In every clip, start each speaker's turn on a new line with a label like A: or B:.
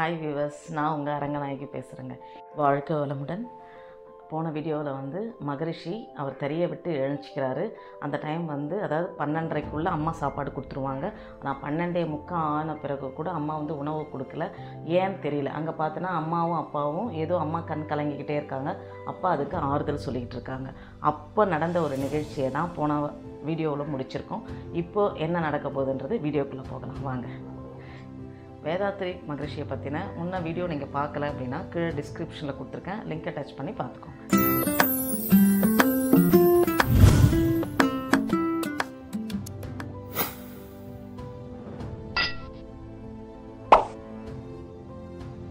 A: Hi viewers, நான் உங்கள் அரங்கநாயகி பேசுகிறேங்க. வாழ்க்கை வளமுடன். போன வீடியோவில் வந்து மகரிஷி அவர் தறியை விட்டு எழுச்சிக்கிறாரு. அந்த டைம் வந்து அதாவது 12:30க்குள்ளே அம்மா சாப்பாடு கொடுத்துருவாங்க. ஆனால் 12:45 ஆன பிறகு கூட அம்மா வந்து உணவு கொடுக்கல. ஏன்னு தெரியல. அங்கே பார்த்தோன்னா அம்மாவும் அப்பாவும் ஏதோ அம்மா கண் கலங்கிக்கிட்டே இருக்காங்க. அப்பா அதுக்கு ஆறுதல் சொல்லிக்கிட்டு இருக்காங்க. அப்போ நடந்த ஒரு நிகழ்ச்சியை தான் போன வீடியோவில் முடிச்சிருக்கோம். இப்போது என்ன நடக்க போகுதுன்றது வீடியோக்குள்ளே போகலாம் வாங்க. வேதாத்ரி மகரிஷியை பற்றின முன்ன வீடியோ நீங்கள் பார்க்கல அப்படின்னா கீழே டிஸ்கிரிப்ஷனில் கொடுத்துருக்கேன், லிங்கை டச் பண்ணி பார்த்துக்கோங்க.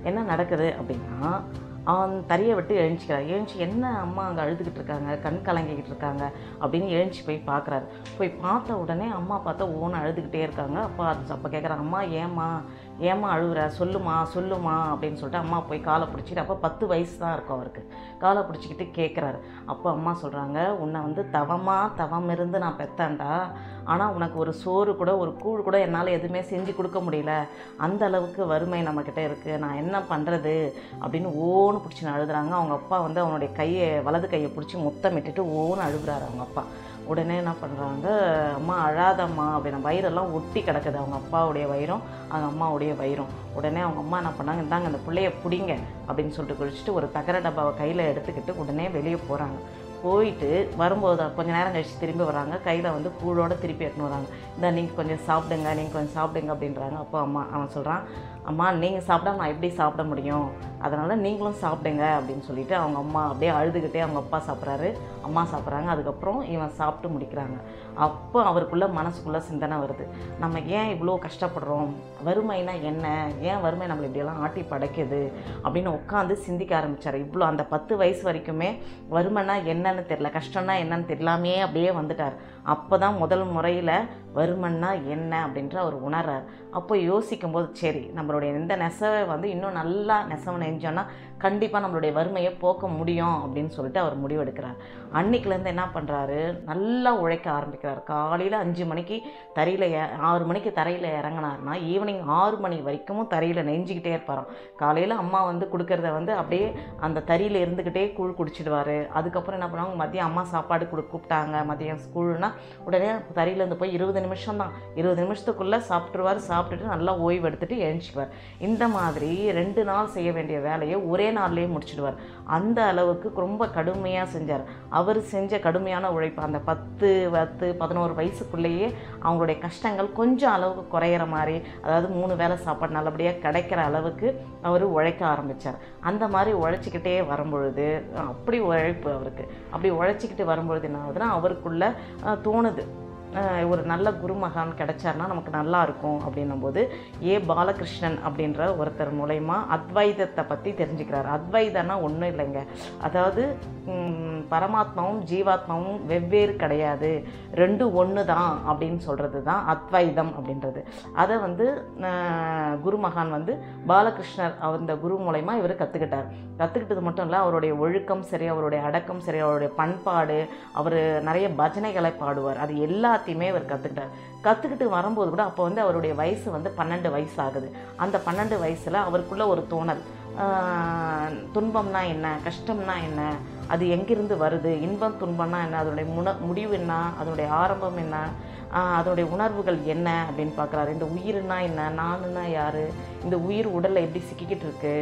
A: என்ன நடக்குது அப்படின்னா, அவன் தறியை விட்டு எழுஞ்சிக்கிறான். எழுஞ்சி என்ன அம்மா அங்கே அழுதுகிட்டு இருக்காங்க, கண் கலங்கிக்கிட்டு இருக்காங்க அப்படின்னு எழுஞ்சி போய் பார்க்குறாரு. போய் பார்த்த உடனே அம்மா பார்த்தா ஓன்னு அழுதுகிட்டே இருக்காங்க. அப்போ கேட்குறாங்க, அம்மா ஏம்மா அழுகுற, சொல்லுமா அப்படின்னு சொல்லிட்டு அம்மா போய் காலை பிடிச்சிட்டு, அப்போ 10 வயசு தான் இருக்கும் அவருக்கு. காலை பிடிச்சிக்கிட்டு கேட்குறாரு. அப்போ அம்மா சொல்கிறாங்க, உன்னை வந்து தவம் இருந்து நான் பெத்தேன்டா, ஆனால் உனக்கு ஒரு சோறு கூட ஒரு கூழ் கூட என்னால் எதுவுமே செஞ்சு கொடுக்க முடியல. அந்த அளவுக்கு வறுமை நம்மக்கிட்ட இருக்குது, நான் என்ன பண்ணுறது அப்படின்னு ஓன்னு பிடிச்சின்னு அழுதுறாங்க. அவங்க அப்பா வந்து அவனுடைய வலது கையை பிடிச்சி முத்தமிட்டுட்டு ஓன்னு அழுகுறாரு அவங்க அப்பா. உடனே என்ன பண்ணுறாங்க, அம்மா அழாதம்மா அப்படின்னு, வயிறெல்லாம் ஒட்டி கிடக்குது அவங்க அப்பாவுடைய வயிறும் அவங்க அம்மாவுடைய வயிறும். உடனே அவங்க அம்மா என்ன பண்ணாங்க, இந்தாங்க அந்த பிள்ளைய பிடிங்க அப்படின்னு சொல்லிட்டு குளிச்சுட்டு ஒரு தகர டப்பாவை கையில் எடுத்துக்கிட்டு உடனே வெளியே போகிறாங்க. போயிட்டு வரும்போது கொஞ்சம் நேரம் கழிச்சு திரும்பி வராங்க. கையில் வந்து கூழோடு திருப்பி எடுத்துன்னு வராங்க. இந்த நீங்கள் கொஞ்சம் சாப்பிடுங்க அப்படின்றாங்க. அப்போ அவன் சொல்கிறான், அம்மா நீங்கள் சாப்பிடாம நான் எப்படி சாப்பிட முடியும், அதனால் நீங்களும் சாப்பிடுங்க அப்படின்னு சொல்லிட்டு அவங்க அம்மா அப்படியே அழுதுகிட்டே அவங்க அப்பா சாப்பிட்றாரு, அம்மா சாப்பிட்றாங்க. அதுக்கப்புறம் இவன் சாப்பிட்டு முடிக்கிறாங்க. அப்போ அவருக்குள்ளே மனசுக்குள்ளே சிந்தனை வருது, நம்ம ஏன் இவ்வளோ கஷ்டப்படுறோம், வறுமைனா என்ன, ஏன் வறுமை நம்மளை இப்படியெல்லாம் ஆட்டி படைக்குது அப்படின்னு உட்காந்து சிந்திக்க ஆரம்பித்தார். இவ்வளோ அந்த 10 வயசு வரைக்குமே வறுமைனா என்னன்னு தெரியல, கஷ்டம்னா என்னன்னு தெரியலாமே அப்படியே வந்துட்டார். அப்போ தான் முதல் முறையில் வறுமைன்னா என்ன அப்படின்ற அவர் உணர்றார். அப்போ யோசிக்கும் போது சரி, நம்மளுடைய இந்த நெசவை வந்து இன்னும் நல்லா நெசவை நெஞ்சோன்னா கண்டிப்பாக நம்மளுடைய வறுமையை போக்க முடியும் அப்படின்னு சொல்லிட்டு அவர் முடிவெடுக்கிறார். அன்றைக்கிலேருந்து என்ன பண்ணுறாரு, நல்லா உழைக்க ஆரம்பிக்கிறார். காலையில் 5 மணிக்கு 6 மணிக்கு தரையில் இறங்கினார்னா ஈவினிங் 6 மணி வரைக்கும் தரையில் நெஞ்சிக்கிட்டே இருப்பாராம். காலையில் அம்மா வந்து கொடுக்கறத வந்து அப்படியே அந்த தறியில் இருந்துக்கிட்டே கூழ் குடிச்சிடுவார். அதுக்கப்புறம் என்ன பண்ணுவாங்க, மதியம் அம்மா சாப்பாடு கூப்பிட்டாங்க, மதியம் ஸ்கூல்னால் உடனே தறியிலேருந்து போய் 20 நிமிஷம் தான், 20 நிமிஷத்துக்குள்ளே சாப்பிட்டுட்டு நல்லா ஓய்வு எடுத்துகிட்டு எழுஞ்சிக்குவார். இந்த மாதிரி 2 நாள் செய்ய வேண்டிய வேலையை ஒரே நாள்லேயே முடிச்சிடுவார். அந்த அளவுக்கு ரொம்ப கடுமையாக செஞ்சார். அவர் செஞ்ச கடுமையான உழைப்பு அந்த 10-11 வயசுக்குள்ளேயே அவங்களுடைய கஷ்டங்கள் கொஞ்சம் அளவுக்கு குறையிற மாதிரி, அதாவது 3 வேளை சாப்பாடு நல்லபடியாக கிடைக்கிற அளவுக்கு அவர் உழைக்க ஆரம்பித்தார். அந்த மாதிரி உழைச்சிக்கிட்டே வரும்பொழுது அப்படி உழைப்பு அவருக்கு, அப்படி உழைச்சிக்கிட்டு வரும்பொழுது என்ன ஆகுதுன்னா, அவருக்குள்ளே தோணுது, ஒரு நல்ல குருமகான் கிடைச்சார்னா நமக்கு நல்லா இருக்கும் அப்படின்னும்போது பாலகிருஷ்ணன் அப்படின்ற ஒருத்தர் மூலயமா அத்வைதத்தை பற்றி தெரிஞ்சுக்கிறார். அத்வைதம்னா ஒன்றும் இல்லைங்க, அதாவது பரமாத்மாவும் ஜீவாத்மாவும் வெவ்வேறு கிடையாது, 2 ஒன்று தான் அப்படின்னு சொல்கிறது தான் அத்வைதம் அப்படின்றது. அதை வந்து குருமகான் வந்து பாலகிருஷ்ணர் அந்த குரு மூலயமா இவர் கற்றுக்கிட்டது மட்டும் இல்லை, அவருடைய ஒழுக்கம் சரி, அவருடைய அடக்கம் சரி, அவருடைய பண்பாடு, அவர் நிறைய பஜனைகளை பாடுவார், அது எல்லாத்தையுமே அவர் கற்றுக்கிட்டு வரும்போது கூட அப்போ வந்து அவருடைய வயசு வந்து 12 வயசு ஆகுது. அந்த 12 வயசில் அவருக்குள்ள ஒரு தோணல், துன்பம்னா என்ன, கஷ்டம்னா என்ன, அது எங்கிருந்து வருது, இன்பம் துன்பம்னா என்ன, அதனுடைய முடிவு என்ன, அதனுடைய ஆரம்பம் என்ன, அதனுடைய உணர்வுகள் என்ன அப்படின்னு பார்க்குறாரு. இந்த உயிர்னா என்ன, நானுன்னா யார், இந்த உயிர் உடலில் எப்படி சிக்கிக்கிட்டு இருக்கு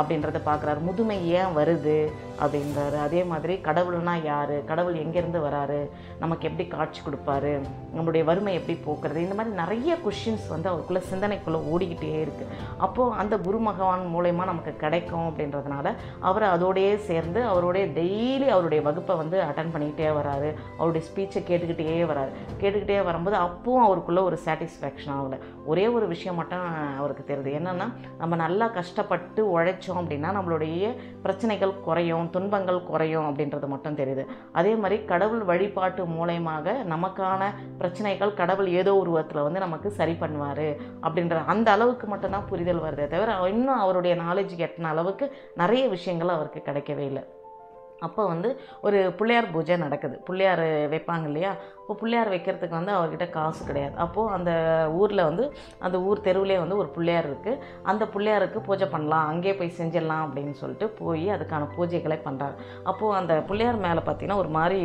A: அப்படின்றத பார்க்குறாரு. முதுமை ஏன் வருது அப்படின்றாரு. அதே மாதிரி கடவுள்னா யார், கடவுள் எங்கேருந்து வராரு, நமக்கு எப்படி காட்சி கொடுப்பாரு, நம்மளுடைய வறுமை எப்படி போக்குறது, இந்த மாதிரி நிறைய கொஷின்ஸ் வந்து அவருக்குள்ளே சிந்தனைக்குள்ளே ஓடிக்கிட்டே இருக்குது. அப்போது அந்த குரு பகவான் மூலயமா நமக்கு கிடைக்கும் அப்படின்றதுனால அவர் அதோடையே சேர்ந்து அவருடைய டெய்லி அவருடைய வகுப்பை வந்து அட்டன் பண்ணிக்கிட்டே வராரு. அவருடைய ஸ்பீச்சை கேட்டுக்கிட்டே வரும்போது அப்பவும் அவருக்குள்ளே ஒரு சாட்டிஸ்ஃபேக்ஷன் ஆகலை. ஒரே ஒரு விஷயம் மட்டும் அவருக்கு தெரியுது, என்னென்னா நம்ம நல்லா கஷ்டப்பட்டு உழைச்சோம் அப்படின்னா நம்மளுடைய பிரச்சனைகள் குறையும், துன்பங்கள் குறையும் அப்படின்றது மட்டும் தெரியுது. அதே மாதிரி கடவுள் வழிபாட்டு மூலயமாக நமக்கான பிரச்சனைகள் கடவுள் ஏதோ ஒரு விதத்தில் வந்து நமக்கு சரி பண்ணுவார் அப்படின்ற அந்த அளவுக்கு மட்டும்தான் புரிதல் வருதே தவிர இன்னும் அவருடைய நாலேஜுக்கு எட்டின அளவுக்கு நிறைய விஷயங்கள் அவருக்கு கிடைக்கவே இல்லை. அப்போ வந்து ஒரு பிள்ளையார் பூஜை நடக்குது, பிள்ளையார் வைப்பாங்க இல்லையா, இப்போ பிள்ளையார் வைக்கிறதுக்கு வந்து அவர்கிட்ட காசு கிடையாது. அப்போது அந்த ஊரில் வந்து அந்த ஊர் தெருவிலே வந்து ஒரு பிள்ளையார் இருக்குது. அந்த பிள்ளையாருக்கு பூஜை பண்ணலாம், அங்கேயே போய் செஞ்சிடலாம் அப்படின்னு சொல்லிட்டு போய் அதுக்கான பூஜைகளை பண்ணுறாரு. அப்போது அந்த பிள்ளையார் மேலே பார்த்திங்கன்னா ஒரு மாதிரி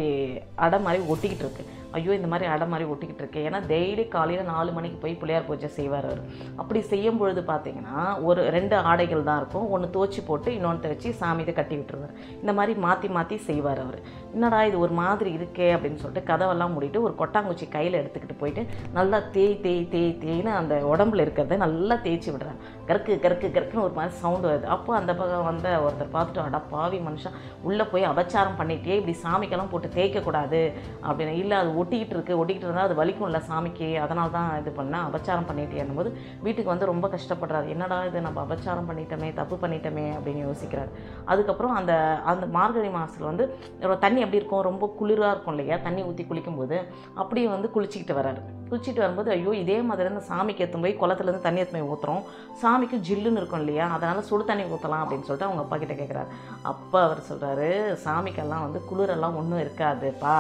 A: அடை மாதிரி ஒட்டிக்கிட்டு இருக்குது. ஐயோ இந்த மாதிரி அடை மாதிரி ஒட்டிக்கிட்டு இருக்கு. ஏன்னா டெய்லி காலையில் 4 மணிக்கு போய் பிள்ளையார் பூஜை செய்வார் அவர். அப்படி செய்யும் பொழுது பார்த்திங்கன்னா ஒரு 2 ஆடைகள் தான் இருக்கும். ஒன்று துவச்சி போட்டு இன்னொன்று வச்சு சாமியை கட்டி விட்டுருவார். இந்த மாதிரி மாற்றி மாற்றி செய்வார் அவர். என்னடா இது ஒரு மாதிரி இருக்கே அப்படின்னு சொல்லிட்டு கதவெல்லாம் மூடிட்டு ஒரு கொட்டாங்குச்சி கையில் எடுத்துக்கிட்டு போயிட்டு நல்லா தேய்ன்னு அந்த உடம்புல இருக்கிறத நல்லா தேய்ச்சி விடுறாங்க. கருக்குன்னு ஒரு மாதிரி சவுண்டு வருது. அப்போ அந்த பக்கம் வந்து ஒருத்தர் பார்த்துட்டு, அடா பாவி மனுஷன், உள்ளே போய் அபச்சாரம் பண்ணிட்டே, இப்படி சாமிக்கெல்லாம் போட்டு தேய்க்கக்கூடாது அப்படின்னு. இல்லை அது ஒட்டிக்கிட்டு இருந்தால் அது வலிக்கும் இல்லை சாமிக்கு, அதனால தான் இது பண்ணேன், அபச்சாரம் பண்ணிட்டேன்னும் போது வீட்டுக்கு வந்து ரொம்ப கஷ்டப்படுறாரு. என்னடா இது நம்ம அபச்சாரம் பண்ணிட்டோமே, தப்பு பண்ணிட்டோமே அப்படின்னு யோசிக்கிறார். அதுக்கப்புறம் அந்த அந்த மார்கழி மாதத்தில் வந்து தண்ணி எப்படி இருக்கும், ரொம்ப குளிராக இருக்கும் இல்லையா, தண்ணி ஊற்றி குளிக்கும்போது அப்படியே வந்து குளிச்சிக்கிட்டு வர்றாரு. குளிச்சுட்டு வரும்போது ஐயோ இதே மாதிரி இந்த சாமிக்கு எடுத்து போய் குளத்துலேருந்து தண்ணி எடுத்து போய் ஊற்றுறோம், சாமிக்கு ஜில்லுன்னு இருக்கும் இல்லையா, அதனால் சுடு தண்ணி ஊற்றலாம் அப்படின்னு சொல்லிட்டு அவங்க அப்பா கிட்டே கேட்குறாரு. அப்பா அவர் சொல்கிறாரு, சாமிக்கெல்லாம் வந்து குளிரெல்லாம் ஒன்றும் இருக்காதுப்பா,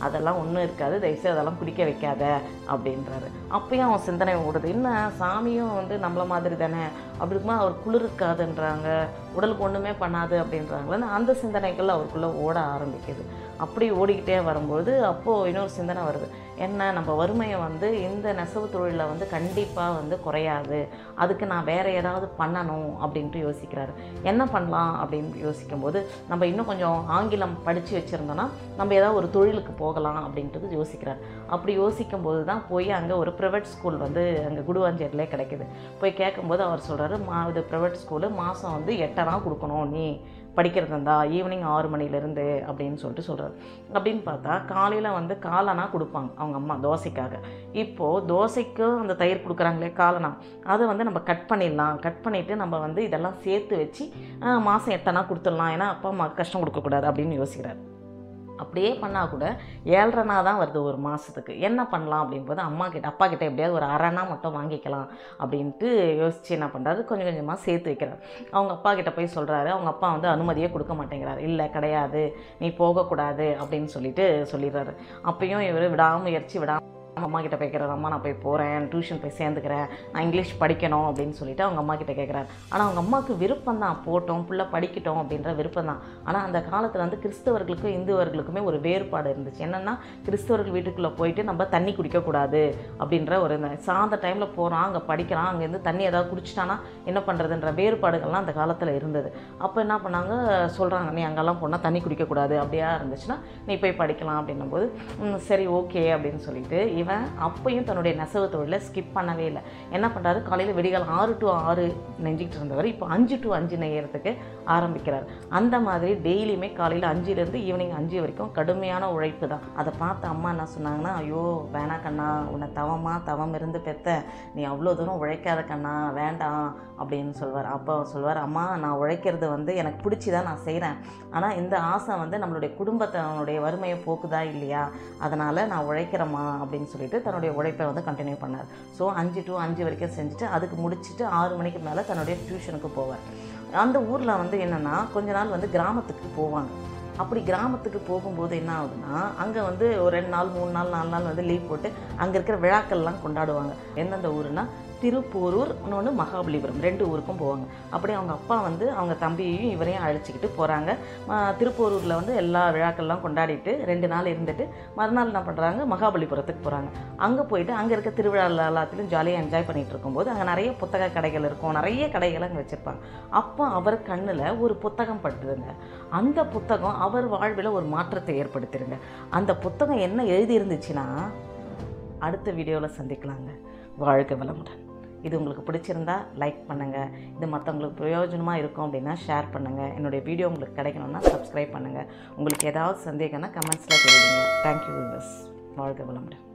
A: அதெல்லாம் ஒன்றும் இருக்காது, தயவுசெய்து அதெல்லாம் குடிக்க வைக்காத அப்படின்றாரு. அப்பயும் அவன் சிந்தனை ஓடுது, என்ன சாமியும் வந்து நம்மள மாதிரி தானே, அப்படி இருக்கும்போது அவர் குளிர் இருக்காதுன்றாங்க, உடலுக்கு ஒன்றுமே பண்ணாது அப்படின்றாங்களே, அந்த சிந்தனைகள் அவருக்குள்ளே ஓட ஆரம்பிக்குது. அப்படி ஓடிக்கிட்டே வரும்போது அப்போது இன்னொரு சிந்தனை வருது, என்ன நம்ம வறுமையை வந்து இந்த நெசவு தொழிலில் வந்து கண்டிப்பாக வந்து குறையாது, அதுக்கு நான் வேறு ஏதாவது பண்ணணும் அப்படின்ட்டு யோசிக்கிறாரு. என்ன பண்ணலாம் அப்படின்னு யோசிக்கும்போது, நம்ம இன்னும் கொஞ்சம் ஆங்கிலம் படித்து வச்சுருந்தோன்னா நம்ம ஏதாவது ஒரு தொழிலுக்கு போகலாம் அப்படின்றது யோசிக்கிறார். அப்படி யோசிக்கும்போது தான் போய் அங்கே ஒரு ப்ரைவேட் ஸ்கூல் வந்து அங்கே குடுவாஞ்சேரியிலே கிடைக்கிது. போய் கேட்கும்போது அவர் சொல்கிறாரு, இது ப்ரைவேட் ஸ்கூலு, மாதம் வந்து 8,000 கொடுக்கணும் நீ படிக்கிறது இருந்தா, ஈவினிங் 6 மணிலேருந்து அப்படின்னு சொல்லிட்டு சொல்கிறார். அப்படின்னு பார்த்தா காலையில் வந்து காலனா கொடுப்பாங்க அவங்க அம்மா தோசைக்காக. இப்போது தோசைக்கும் அந்த தயிர் கொடுக்குறாங்களே காலனா, அதை வந்து நம்ம கட் பண்ணிடலாம், கட் பண்ணிவிட்டு நம்ம வந்து இதெல்லாம் சேர்த்து வச்சு மாதம் 8,000 கொடுத்துடலாம், ஏன்னா அப்பா அம்மாவுக்கு கஷ்டம் கொடுக்கக்கூடாது அப்படின்னு யோசிக்கிறார். அப்படியே பண்ணால் கூட 7,500 தான் வருது ஒரு மாதத்துக்கு. என்ன பண்ணலாம் அப்படின்போது அப்பா கிட்ட எப்படியாவது ஒரு 1/2 மட்டும் வாங்கிக்கலாம் அப்படின்ட்டு யோசித்து என்ன பண்ணுறாரு, கொஞ்சம் கொஞ்சமாக சேர்த்து வைக்கிறார். அவங்க அப்பா கிட்ட போய் சொல்கிறாரு. அவங்க அப்பா வந்து அனுமதியே கொடுக்க மாட்டேங்கிறார். இல்லை கிடையாது, நீ போகக்கூடாது அப்படின்னு சொல்லிடுறாரு. அப்பயும் இவர் விடாமுயற்சி அம்மா கிட்ட கேட்குறாரு, அம்மா நான் போய் போகிறேன், டியூஷன் போய் சேர்ந்துக்கிறேன், நான் இங்கிலீஷ் படிக்கணும் அப்படின்னு சொல்லிட்டு அவங்க அம்மா கிட்ட கேட்குறாரு. ஆனால் அவங்க அம்மாவுக்கு விருப்பம் தான், போட்டோம் பிள்ளை படிக்கட்டும் அப்படின்ற விருப்பம் தான். ஆனால் அந்த காலத்தில் வந்து கிறிஸ்தவர்களுக்கும் இந்துவர்களுக்குமே ஒரு வேறுபாடு இருந்துச்சு. என்னென்னா கிறிஸ்தவர்கள் வீட்டுக்குள்ளே போயிட்டு நம்ம தண்ணி குடிக்கக்கூடாது அப்படின்ற ஒரு சாயந்தர டைமில் போகிறோம், அங்கே படிக்கிறான், அங்கேருந்து தண்ணி ஏதாவது குடிச்சிட்டானா என்ன பண்ணுறதுன்ற வேறுபாடுகள்லாம் அந்த காலத்தில் இருந்தது. அப்போ என்ன பண்ணாங்க, சொல்கிறாங்க, நீ அங்கெல்லாம் போனால் தண்ணி குடிக்கக்கூடாது, அப்படியா இருந்துச்சுன்னா நீ போய் படிக்கலாம் அப்படின்னும் போது சரி ஓகே அப்படின்னு சொல்லிட்டு இவன் அப்பையும் தன்னுடைய நெசவு தொழிலை ஸ்கிப் பண்ணவே இல்லை. என்ன பண்ணுறாரு, காலையில் விடிகால் 6 to 6 நெஞ்சிக்கிட்டு இருந்தவர் இப்போ 5 to 5 நெய்யறதுக்கு ஆரம்பிக்கிறார். அந்த மாதிரி டெய்லியுமே காலையில் 5லேருந்து ஈவினிங் 5 வரைக்கும் கடுமையான உழைப்பு தான். அதை பார்த்து அம்மா என்ன சொன்னாங்கன்னா, ஐயோ வேணா கண்ணா, உன்னை தவம் இருந்து பெத்த, நீ அவ்வளோ தூரம் உழைக்காத கண்ணா, வேண்டாம் அப்படின்னு சொல்வார். அப்போ சொல்வார், அம்மா நான் உழைக்கிறது வந்து எனக்கு பிடிச்சி தான் நான் செய்கிறேன், ஆனால் இந்த ஆசை வந்து நம்மளுடைய குடும்பத்தினுடைய வறுமையை போக்குதா இல்லையா, அதனால் நான் உழைக்கிறேம்மா அப்படின்னு சொல்லிட்டு தன்னுடைய உழைப்பை வந்து கண்டினியூ பண்ணார். ஸோ 5 to 5 வரைக்கும் செஞ்சுட்டு அதுக்கு முடிச்சுட்டு 6 மணிக்கு மேலே தன்னுடைய டியூஷனுக்கு போவார். அந்த ஊரில் வந்து என்னென்னா கொஞ்ச நாள் வந்து கிராமத்துக்கு போவாங்க. அப்படி கிராமத்துக்கு போகும்போது என்ன ஆகுதுன்னா, அங்கே வந்து ஒரு 2 நாள் 3 நாள் 4 நாள் வந்து லீவ் போட்டு அங்கே இருக்கிற விழாக்கள்லாம் கொண்டாடுவாங்க. எந்தெந்த ஊருன்னா திருப்போரூர், இன்னொன்று மகாபலிபுரம், 2 ஊருக்கும் போவாங்க. அப்படியே அவங்க அப்பா வந்து அவங்க தம்பியையும் இவரையும் அழைச்சிக்கிட்டு போகிறாங்க. திருப்போரூரில் வந்து எல்லா விழாக்கள்லாம் கொண்டாடிட்டு 2 நாள் இருந்துட்டு மறுநாள் என்ன பண்ணுறாங்க, மகாபலிபுரத்துக்கு போகிறாங்க. அங்கே போயிட்டு அங்கே இருக்க திருவிழா எல்லாத்துலையும் ஜாலியாக என்ஜாய் பண்ணிகிட்டு இருக்கும்போது அங்கே நிறைய புத்தக கடைகள் இருக்கும், நிறைய கடைகள் அங்கே வச்சுருப்பாங்க. அப்போ அவர் கண்ணில் ஒரு புத்தகம் பட்டுதுங்க. அந்த புத்தகம் அவர் வாழ்வில் ஒரு மாற்றத்தை ஏற்படுத்திடுங்க. அந்த புத்தகம் என்ன எழுதியிருந்துச்சுன்னா, அடுத்த வீடியோவில் சந்திக்கலாங்க. வாழ்க வளமுடன். இது உங்களுக்கு பிடிச்சிருந்தா லைக் பண்ணுங்கள். இது மற்றவங்களுக்கு பிரயோஜனமாக இருக்கும் அப்படின்னா ஷேர் பண்ணுங்கள். என்னுடைய வீடியோ உங்களுக்கு கிடைக்கணும்னா சப்ஸ்கிரைப் பண்ணுங்கள். உங்களுக்கு ஏதாவது சந்தேகம்னா கமெண்ட்ஸில் தெரிவிங்க. Thank you viewers. வாழ்க வளமுடன்.